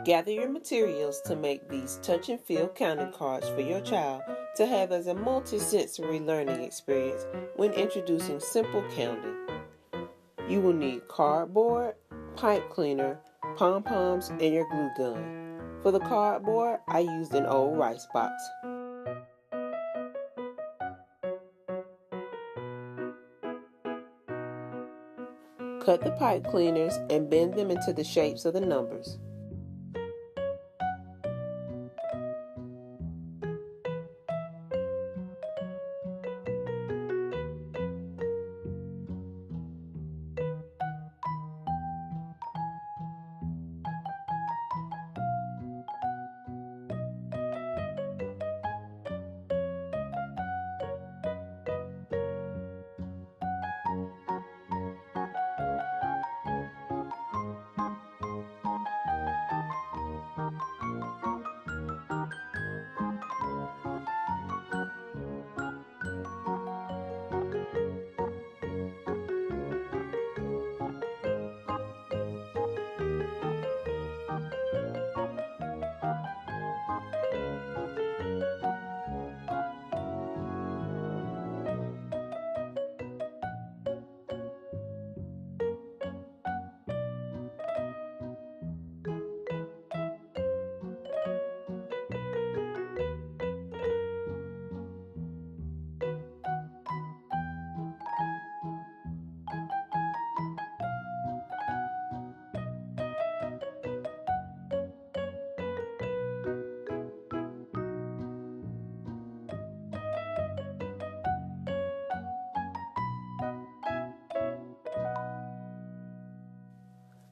Gather your materials to make these touch and feel counting cards for your child to have as a multi-sensory learning experience when introducing simple counting. You will need cardboard, pipe cleaner, pom-poms, and your glue gun. For the cardboard, I used an old rice box. Cut the pipe cleaners and bend them into the shapes of the numbers.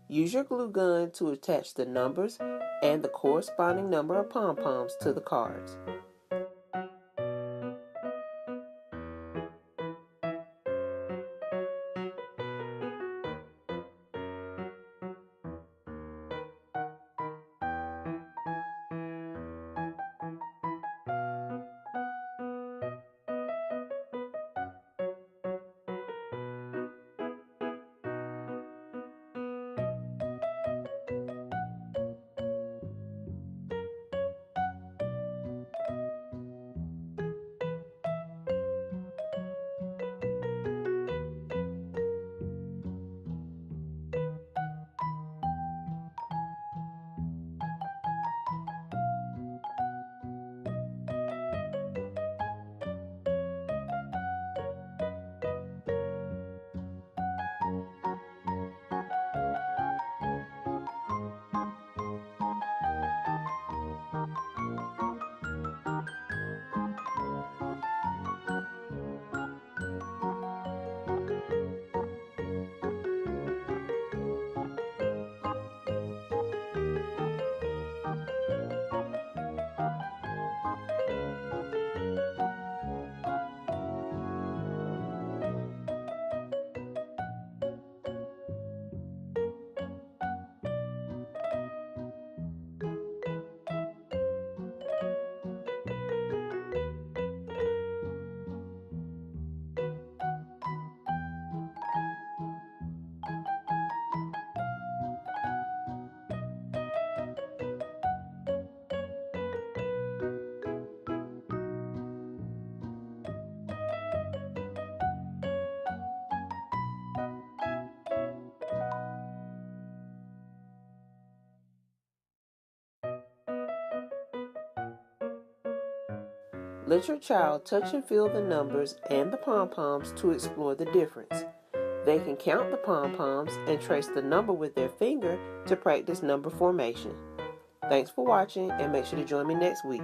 Use your glue gun to attach the numbers and the corresponding number of pom-poms to the cards. Let your child touch and feel the numbers and the pom-poms to explore the difference. They can count the pom-poms and trace the number with their finger to practice number formation. Thanks for watching and make sure to join me next week.